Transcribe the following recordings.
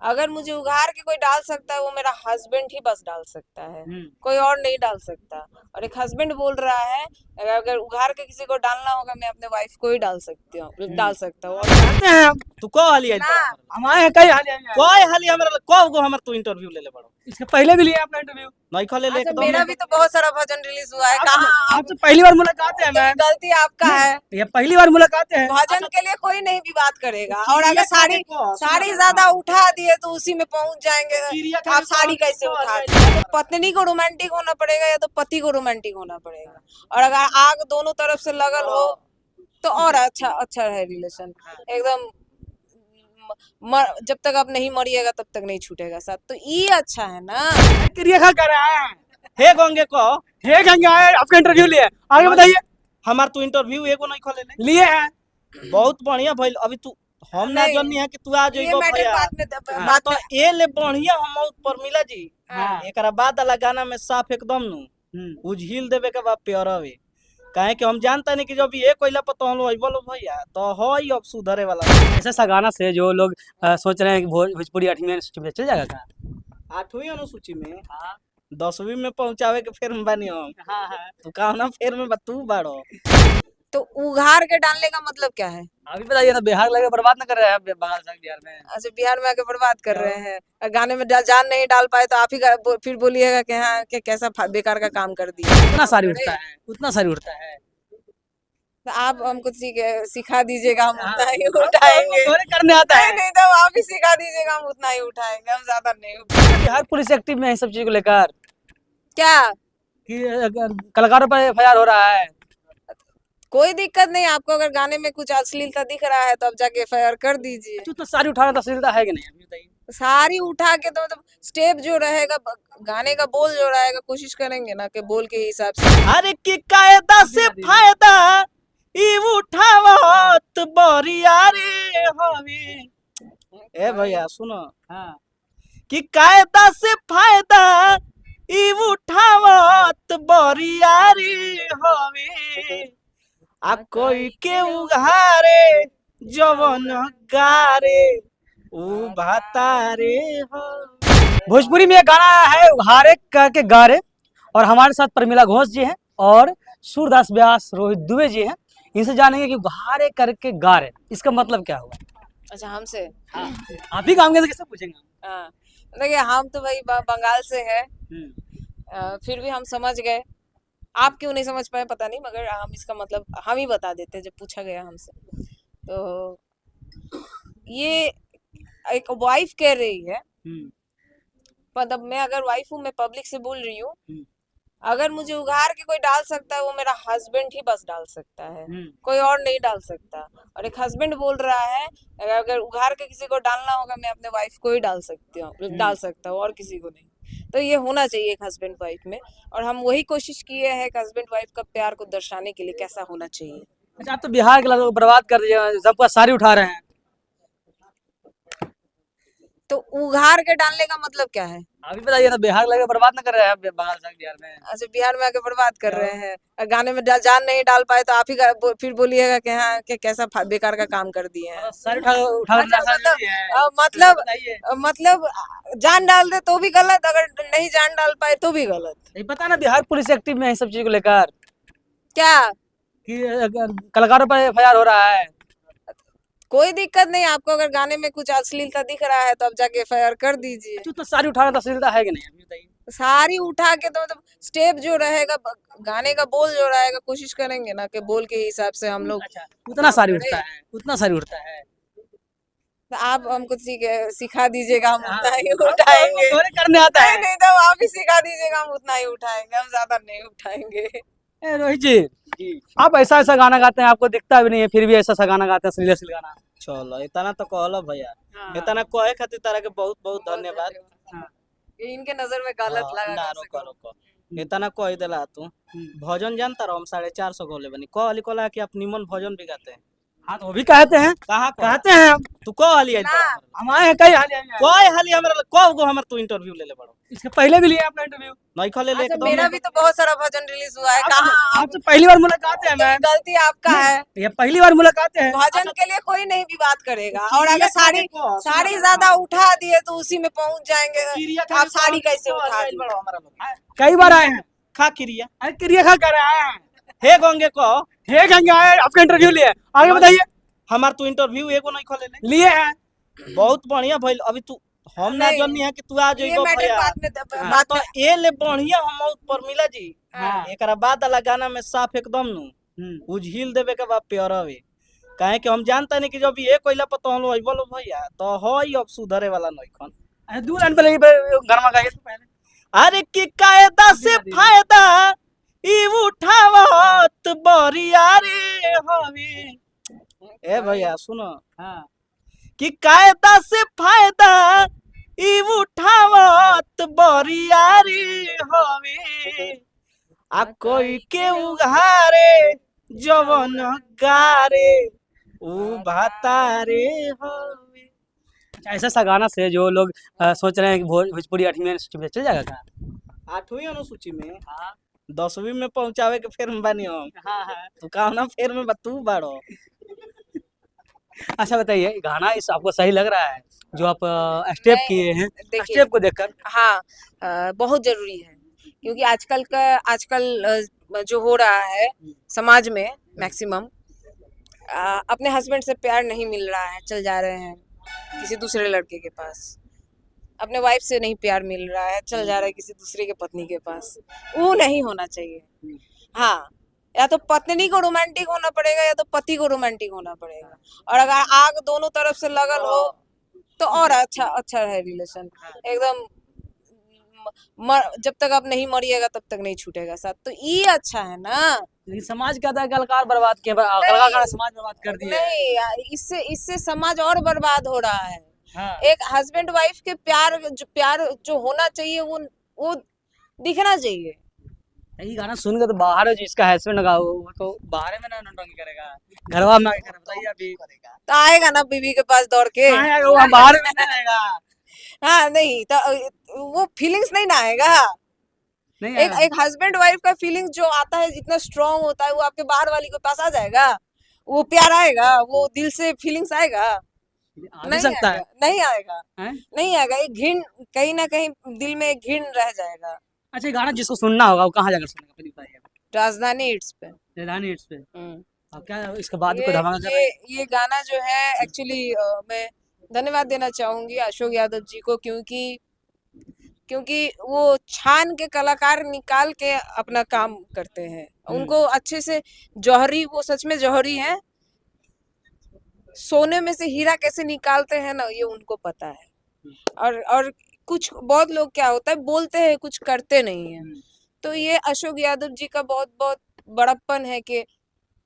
अगर मुझे उघार के कोई डाल सकता है वो मेरा हस्बैंड ही बस डाल सकता है, कोई और नहीं डाल सकता। और एक हस्बैंड बोल रहा है अगर उघार के किसी को डालना होगा मैं अपने वाइफ को ही डाल सकती हूँ, डाल सकता हूँ। और कहते हैं हम तू को हाली आई ना हमारे कई हाली आई कोई हाली हमरा को गो हमर तू इंटरव्यू ले ले बड़ो इसके पहले भी लिया अपना इंटरव्यू नहीं खले ले अच्छा, एकदम मेरा भी तो बहुत सारा भजन रिलीज हुआ है। कहाँ आपसे पहली बार मुलाकात है मैम गलती आपका है। ये पहली बार मुलाकात है भजन के लिए कोई नहीं भी बात करेगा, और ये अगर साड़ी खाने को, साड़ी सुनो ज्यादा उठा दिए तो उसी में पहुंच जाएंगे। चिड़िया आप खाने साड़ी को, कैसे तो उठा आ दिए? तो पत्नी को रोमांटिक होना पड़ेगा या तो पति को रोमांटिक होना पड़ेगा। और अगर आग दोनों तरफ से लगल हो तो और अच्छा अच्छा है रिलेशन एकदम। जब तक आप नहीं मरिएगा तब तक नहीं छूटेगा साथ, तो ये अच्छा है ना। क्रिया खा कर रहा है हे गंगे को हे गंगे आए आपका इंटरव्यू लिए आगे बताइए हमार तू इंटरव्यू एगो नहीं खोले लिए है बहुत बढ़िया भइल अभी तू हम ना नहीं, जाननी है कि तू आ ये जइबो मैटर भैया बाद में हाँ, बात तो ए ले बढ़िया हम परमिला जी हाँ। एकरा बाद वाला गाना में साफ एकदम नु उझिल देवे के बाद प्यारवे काहे कि हम जानता नहीं कि जब ये कोइला पर तो हम लोग बोलो भैया तो हई अब सुधरे वाला ऐसा सा गाना से जो लोग सोच रहे हैं कि भोजपुरी 8वीं सूची में चल जाएगा क्या? 8वीं अनुसूची में 10वीं में पहुंचावे के फेर में बानी हम तू कहना फेर में तू बाड़ो तो उघार के डालने का मतलब क्या है? अभी बताइए ना, बिहार लगे बर्बाद न कर रहे हैं बंगाल से बिहार में। अच्छा, बिहार में आके बर्बाद कर रहे हैं। गाने में जान नहीं डाल पाए तो आप ही फिर बोलिएगा कि हाँ कि कैसा बेकार का काम कर दिया। उतना सारी उठता है उतना सारी उठता है। तो आप हमको सिखा दीजिएगा, हम उतना ही उठाएंगे। करने आता है नहीं तो आप ही सिखा दीजिएगा, हम उतना ही उठाएंगे, हम ज्यादा नहीं उठाएंगे। बिहार पुलिस एक्टिव में है सब चीज को लेकर क्या कि कलाकारों पर एफआईआर हो रहा है। कोई दिक्कत नहीं, आपको अगर गाने में कुछ अश्लीलता दिख रहा है तो आप जाके एफआईआर कर दीजिए। तो सारी उठाना तहसीलदार है कि नहीं अभी बताइए। सारी उठा के तो मतलब स्टेप जो रहेगा, गाने का बोल जो रहेगा, कोशिश करेंगे ना कि बोल के हिसाब से। अरे की कायदा से फायदा ई उठावत बरिया रे हवे ए भैया सुनो हाँ कि कायदा से फायदा ई उठावत बरिया रे हवे आ कोई के उघारे जवन गारे उ भातारे हो। भोजपुरी में एक गाना है हारे करके गारे, और हमारे साथ प्रमिला घोष जी हैं और सूरदास व्यास रोहित दुबे जी हैं। इनसे जानेंगे कि हारे करके गारे इसका मतलब क्या हुआ। अच्छा, हमसे आप ही काम कैसे कैसे पूछेंगे। हाँ, देखिए हम तो भाई बंगाल से है, फिर भी हम समझ गए। आप क्यों नहीं समझ पाए पता नहीं, मगर हम इसका मतलब हम ही बता देते हैं जब पूछा गया हमसे। तो ये एक वाइफ कह रही है, मतलब मैं अगर वाइफ हूँ, मैं पब्लिक से बोल रही हूँ, अगर मुझे उघार के कोई डाल सकता है वो मेरा हस्बैंड ही बस डाल सकता है, कोई और नहीं डाल सकता। और एक हस्बैंड बोल रहा है अगर उघार के किसी को डालना होगा मैं अपने वाइफ को ही डाल सकती हूँ, डाल सकता हूँ, और किसी को नहीं। तो ये होना चाहिए एक हस्बैंड वाइफ में, और हम वही कोशिश किए हैं कि हस्बैंड वाइफ का प्यार को दर्शाने के लिए कैसा होना चाहिए। अच्छा, आप तो बिहार के लोगों को बर्बाद कर दिए, सबका सारी उठा रहे हैं। तो उघार के डालने का मतलब क्या है? अभी बताइए ना, बिहार लगे बर्बाद न कर रहे हैं बंगाल से बिहार में। अच्छा, बिहार में आके बर्बाद कर रहे हैं। गाने में जान नहीं डाल पाए तो आप ही फिर बोलिएगा कि हाँ कि कैसा बेकार का काम कर दिए हैं। सारी उठा मतलब जान डाल दे तो भी गलत, अगर नहीं जान डाल पाए तो भी गलत। नहीं पता ना, बिहार पुलिस एक्टिव में है सब चीज को लेकर क्या कि कलाकारों पर एफआईआर हो रहा है। कोई दिक्कत नहीं, आपको अगर गाने में कुछ अश्लीलता दिख रहा है तो आप जाके एफआईआर कर दीजिए। तो सारी उठाना तहसीलदार है कि नहीं अभी बताइए। सारी उठा के तो मतलब स्टेप जो रहेगा, गाने का बोल जो रहेगा, कोशिश करेंगे ना कि बोल के हिसाब से हम लोग। अच्छा, उतना सारी उठता है उतना सारी उठता है। तो आप हमको सिखा दीजिएगा, हम उतना ही उठाएंगे। करने आता है नहीं तो आप ही सिखा दीजिएगा, हम उतना ही उठाएंगे, हम ज्यादा नहीं उठाएंगे। रोहित जी, आप ऐसा ऐसा गाना गाते हैं, आपको दिखता भी नहीं है, फिर भी ऐसा ऐसा गाना गाते हैं, अश्लील गाना। चलो इतना तो कहलो भैया, इतना कहे खातिर तारा के बहुत बहुत धन्यवाद। ये इनके नजर में गलत लगा। ना रोको रोको, इतना कह देला तू भजन जानता रहो हम 450 गोले बनी कहली कोला कि आप निमन भजन भी गाते हैं। हाँ तो वो भी कहते हैं, कहाँ कहते हैं हम तू को हाली आई हमारे कई हाली कोई हाली हमरा को गो हमर तू इंटरव्यू ले ले बड़ो इसके पहले भी लिया आपका इंटरव्यू? नहीं खोले ले अच्छा, एकदम मेरा भी तो बहुत सारा भजन रिलीज हुआ है। कहाँ आपसे पहली बार मुलाकात है मैम, गलती आपका है। ये पहली बार मुलाकात है। भजन के लिए कोई नहीं विवाद करेगा, और अगर साड़ी देखो, साड़ी ज्यादा उठा दिए तो उसी में पहुंच जाएंगे। क्रिया आप साड़ी कैसे उठा दिए? हमारा लोग कई बार आए हैं, खा क्रिया अरे क्रिया खा कर आए हैं। हे गंगे को हे गंगा आए, आपका इंटरव्यू लिए, आगे बताइए। हमार तू इंटरव्यू एगो नहीं खोले ले लिए हैं, बहुत बढ़िया भइल। अभी तू हम ना नहीं, जाननी है कि तू आ ये जाइबो मैटर भैया। बाद में हाँ, बात तो में ए ले बढ़िया हम परमिला जी। हाँ। एकरा बाद वाला गाना में साफ एकदम नु उझिल देवे के बाद प्यारवे, काहे कि हम जानता नहीं कि जब ये कोइला पर तो हम लोग बोलो भैया तो हई अब सुधरे वाला नहीं खन। अरे 2 लाइन पहले गरमा गाइए तो पहले। अरे कि कायदा से फायदा ई उठावत बरिया रे हवे। ए भैया सुनो, हाँ, कि कायदा से फायदा ई उठावत बरिया रे हवे। आ कोई के उघारे जवन गारे उ भातारे हवे। ऐसा सा गाना से जो लोग सोच रहे हैं कि भोजपुरी 8वीं सूची में चल जाएगा क्या? 8वीं अनुसूची में हाँ 10वीं में पहुंचावे के फेर में बानी हम। हाँ हाँ। तू कहना फेर में तू बाड़ो। अच्छा बताइए, गाना इस आपको सही लग रहा है जो आप स्टेप नहीं, किए हैं? देखिए। स्टेप को देखकर हाँ, बहुत जरूरी है, क्योंकि आजकल जो हो रहा है समाज में मैक्सिमम अपने हस्बैंड से प्यार नहीं मिल रहा है, चल जा रहे हैं किसी दूसरे लड़के के पास। अपने वाइफ से नहीं प्यार मिल रहा है, चल जा रहा है किसी दूसरे के पत्नी के पास। वो नहीं होना चाहिए। हाँ, या तो पत्नी को रोमांटिक होना पड़ेगा या तो पति को रोमांटिक होना पड़ेगा। और अगर आग दोनों तरफ से लगल हो तो और अच्छा है रिलेशन एकदम। जब तक आप नहीं मरिएगा तब तक नहीं छूटेगा साथ, तो ये अच्छा है ना। लेकिन समाज कहता है कलाकार बर्बाद किए, कलाकार समाज बर्बाद कर दिए। नहीं यार, इससे समाज और बर्बाद हो रहा है। हाँ। एक हस्बैंड वाइफ के प्यार जो होना चाहिए वो दिखना चाहिए। यही गाना सुन के तो बाहर जिसका हस्बैंड लगा वो तो बाहर में ना नौटंकी करेगा, घरवा में आके बताइए अभी तो आएगा ना बीवी के पास दौड़ के। वो बाहर में नहीं रहेगा। हाँ, नहीं तो वो फीलिंग्स नहीं ना आएगा। नहीं एक हस्बैंड वाइफ का फीलिंग जो आता है जितना स्ट्रांग होता है, वो आपके बाहर वाली के पास आ जाएगा। वो प्यार आएगा, वो दिल से फीलिंग्स आएगा। आ भी सकता है। नहीं आएगा, हैं? नहीं आएगा। एक घिन कहीं ना कहीं दिल में घिन रह जाएगा। अच्छा, ये गाना जिसको सुनना होगा वो कहाँ जाकर सुनेगा पहले बताइए? राजधानी इट्स पे। राजधानी हिट्स पे। हम्म। अब क्या इसके बाद भी कोई धमाका कर रहा है? ये गाना जो है एक्चुअली मैं धन्यवाद देना चाहूंगी अशोक यादव जी को, क्योंकि वो छान के कलाकार निकाल के अपना काम करते हैं। उनको अच्छे से जौहरी, वो सच में जौहरी हैं। सोने में से हीरा कैसे निकालते हैं ना, ये उनको पता है। और कुछ बहुत लोग क्या होता है, बोलते हैं कुछ करते नहीं है। तो ये अशोक यादव जी का बहुत बहुत बड़प्पन है कि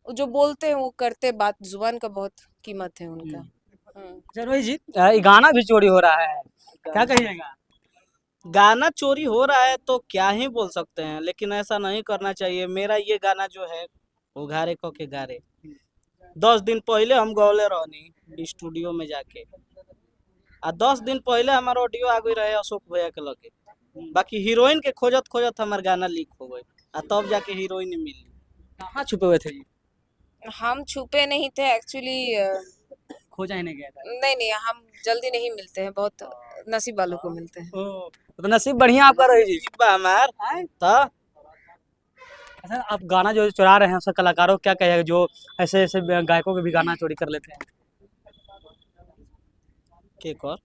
जो बोलते हैं वो करते। बात जुबान का बहुत कीमत है उनका। अच्छा रोहित जी, ये गाना भी चोरी हो रहा है, क्या कहिएगा? गाना चोरी हो रहा है तो क्या ही बोल सकते हैं, लेकिन ऐसा नहीं करना चाहिए। मेरा ये गाना जो है उघारे को के गारे 10 दिन पहले हम गौले रहनी स्टूडियो में जाके, 10 दिन पहले हमारा ऑडियो आ गई रहे अशोक भैया के लगे। बाकी हीरोइन के खोजत खोजत हमार गाना लीक हो गई, तब जाके हीरोइन मिली। कहाँ छुपे हुए थे जी? हम छुपे नहीं थे एक्चुअली। खोजा ही नहीं गया था। नहीं, हम जल्दी नहीं मिलते हैं, बहुत नसीब वालों को मिलते हैं। तो नसीब बढ़िया आपका रोहित जी। हमार तो अच्छा, आप गाना जो चुरा रहे हैं उसका कलाकारों को क्या कहेगा जो ऐसे ऐसे गायकों के भी गाना चोरी कर लेते हैं? के कर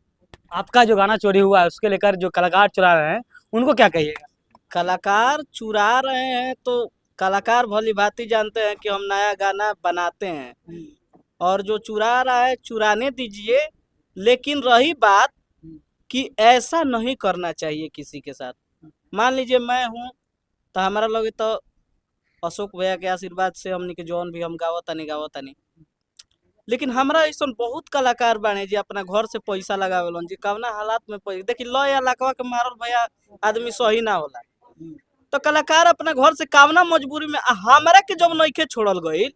आपका जो गाना चोरी हुआ है उसके लेकर जो कलाकार चुरा रहे हैं उनको क्या कहिएगा? कलाकार चुरा रहे हैं तो कलाकार भली भांति जानते हैं कि हम नया गाना बनाते हैं, और जो चुरा रहा है चुराने दीजिए। लेकिन रही बात कि ऐसा नहीं करना चाहिए किसी के साथ। मान लीजिए मैं हूँ तो हमारा लोग तो अशोक भैया के आशीर्वाद से हमनी के जौन भी हम गावतानी, लेकिन हमरा ऐसा बहुत कलाकार बाने जी अपना घर से पैसा लगावेलन जी, कवना हालात में पैसा देखी लो या लकवा के मारल भैया आदमी सही ना होला। तो कलाकार अपना घर से कावना मजबूरी में हमरा के जब नइखे छोड़ल गई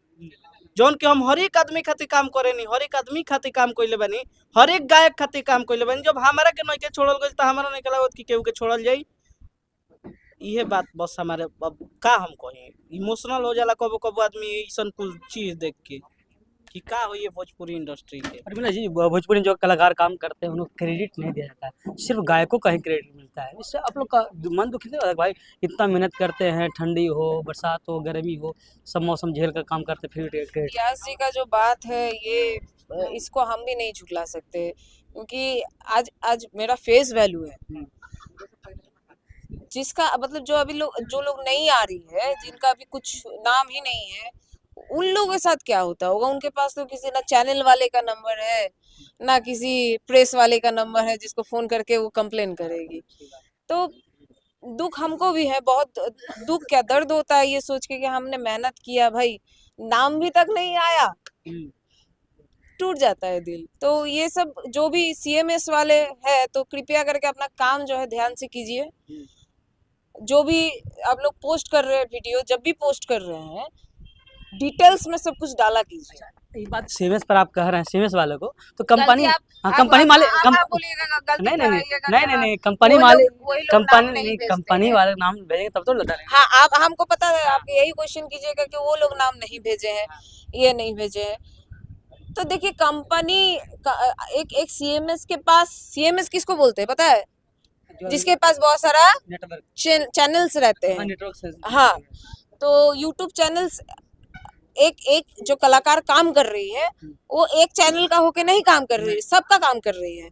जौन कि हम हर एक आदमी खातिर काम करे नी, हर एक आदमी खातिर काम कइले बानी, हर एक गायक खातिर काम कइले बानी। जब हमारा के नइखे छोड़ल गइल त हमारा नहीं लागत कि केहू के छोड़ल जाई। इहे बात बस हमारे अब का हम कही, इमोशनल हो जाला कबो कबो आदमी ऐसन कुछ चीज देख के कि का हो ये भोजपुरी इंडस्ट्री के। प्रमिला जी, भोजपुरी में जो कलाकार काम करते हैं उनको क्रेडिट नहीं दिया जाता है, सिर्फ गायकों का ही क्रेडिट मिलता है। इससे आप लोग का मन दुखी नहीं होता भाई? इतना मेहनत करते हैं, ठंडी हो, बरसात हो, गर्मी हो, सब मौसम झेल कर काम करते, फिर क्रेडिट। व्यास जी का जो बात है ये इसको हम भी नहीं झुकला सकते, क्योंकि आज आज मेरा फेस वैल्यू है। जिसका मतलब जो लोग नहीं आ रही है, जिनका अभी कुछ नाम ही नहीं है, उन लोगों के साथ क्या होता होगा? उनके पास तो किसी ना चैनल वाले का नंबर है, ना किसी प्रेस वाले का नंबर है जिसको फोन करके वो कंप्लेन करेगी। तो दुख हमको भी है, बहुत दुख क्या दर्द होता है ये सोच के कि हमने मेहनत किया भाई, नाम भी तक नहीं आया, टूट जाता है दिल। तो ये सब जो भी सीएमएस वाले हैं तो कृपया करके अपना काम जो है ध्यान से कीजिए। जो भी आप लोग पोस्ट कर रहे हैं वीडियो, जब भी पोस्ट कर रहे हैं डिटेल्स में सब कुछ डाला कीजिए। ये बात सीएमएस पर आप कह रहे हैं, सीएमएस वाले को तो कंपनी, आप कंपनी मालिक बोलिएगा गलती नहीं नहीं नहीं कराइएगा नहीं क्या? नहीं कंपनी वही मालिक, लोग नाम कंपनी नहीं नहीं, भेजते कंपनी हैं। वाले नाम भेजेंगे तब तो लगा हाँ, आप हमको पता है, आप यही क्वेश्चन कीजिएगा कि वो लोग नाम नहीं भेजे हैं, ये नहीं भेजे हैं। तो देखिए कंपनी एक सीएमएस के पास, सीएमएस किसको बोलते हैं पता है? जिसके पास बहुत सारा नेटवर्क चैनल्स रहते हैं। नेटवर्क से। हाँ, तो यूट्यूब चैनल्स, एक जो कलाकार काम कर रही है वो एक चैनल का होके नहीं काम कर रही है, सबका काम कर रही है।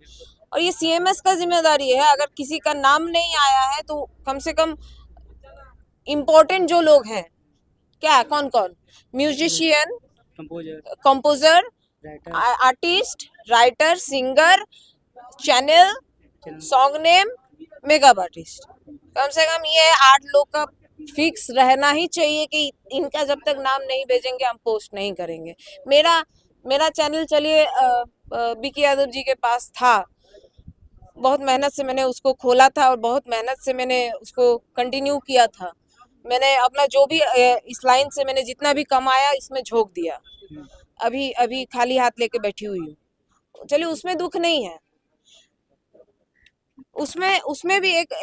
और ये सीएमएस का जिम्मेदारी है, अगर किसी का नाम नहीं आया है तो कम से कम इम्पोर्टेंट जो लोग हैं, क्या कौन कौन, musician, composer, artist, writer, singer, channel, song name, makeup artist, कम से कम ये 8 लोग का फिक्स रहना ही चाहिए कि इनका जब तक नाम नहीं भेजेंगे हम पोस्ट नहीं करेंगे। मेरा चैनल चलिए बीके यादव जी के पास था, बहुत मेहनत से मैंने उसको खोला था और बहुत मेहनत से मैंने उसको कंटिन्यू किया था। मैंने अपना जो भी इस लाइन से मैंने जितना भी कमाया इसमें झोंक दिया। अभी खाली हाथ लेके बैठी हुई हूँ। चलिए उसमें दुख नहीं है, उसमें भी एक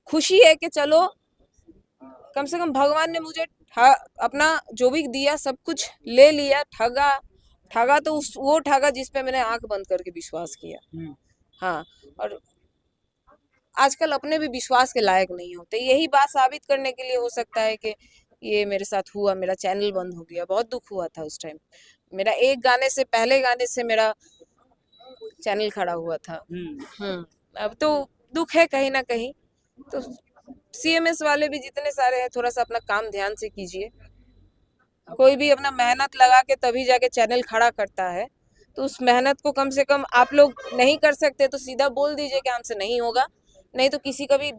खुशी है कि चलो कम से कम भगवान ने मुझे अपना जो भी दिया सब कुछ ले लिया। ठगा तो वो ठगा जिस पे मैंने आंख बंद करके विश्वास किया। हाँ, और आजकल अपने भी विश्वास के लायक नहीं होते। यही बात साबित करने के लिए हो सकता है कि ये मेरे साथ हुआ, मेरा चैनल बंद हो गया। बहुत दुख हुआ था उस टाइम। मेरा एक गाने से, पहले गाने से मेरा चैनल खड़ा हुआ था। अब तो दुख है कहीं ना कहीं। तो सीएमएस वाले भी जितने सारे हैं, थोड़ा सा अपना काम ध्यान से कीजिए। कोई भी अपना मेहनत लगा के तभी जाके चैनल खड़ा करता है, तो उस मेहनत को कम से कम आप लोग नहीं कर सकते तो सीधा बोल दीजिए कि हमसे नहीं होगा, नहीं तो किसी का भी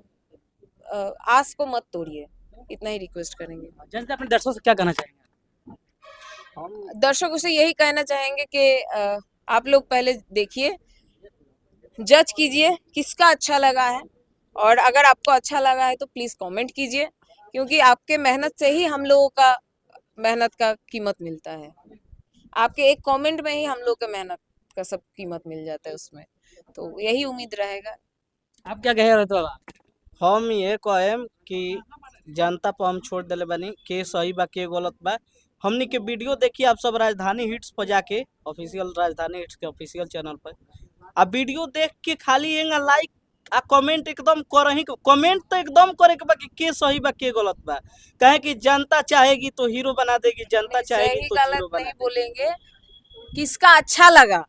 आस को मत तोड़िए। इतना ही रिक्वेस्ट करेंगे। जनता अपने दर्शकों से क्या कहना चाहेंगे? दर्शकों से यही कहना चाहेंगे कि आप लोग पहले देखिए, जज कीजिए किसका अच्छा लगा है, और अगर आपको अच्छा लगा है तो प्लीज कमेंट कीजिए, क्योंकि आपके मेहनत से ही हम लोगों का मेहनत का कीमत मिलता है। आपके एक कमेंट में ही हम लोग का मेहनत का सब कीमत मिल जाता है उसमें। तो यही उम्मीद रहेगा। आप क्या कह रहे थे बाबा? हम ये कहेम कि जनता पर हम छोड़ दिले बानी के सही बा के गलत बा। हमनी के वीडियो देखिए आप सब राजधानी हिट्स पर जाके, ऑफिशियल राजधानी हिट्स के ऑफिशियल चैनल पर, आ वीडियो देख के खाली एंगा लाइक आ कमेंट एकदम करही। कमेंट तो एकदम करे के बा कि के सही बा के गलत बा। कहे कि जनता चाहेगी तो हीरो बना देगी, जनता चाहेगी सही तो गलत हीरो बना नहीं बोलेंगे, किसका अच्छा लगा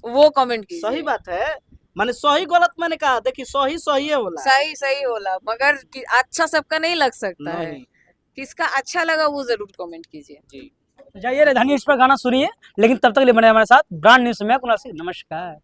वो कमेंट कीजिए। सही बात है, माने सही गलत मैंने कहा, देखिए सही सही है बोला, सही होला, मगर अच्छा सबका नहीं लग सकता है। नहीं। किसका अच्छा लगा वो जरूर कमेंट कीजिए। जी जाइए राजधानी इस पर गाना सुनिए, लेकिन तब तक लिए बने हमारे साथ। ब्रांड न्यूज में कुणाल सिंह, नमस्कार।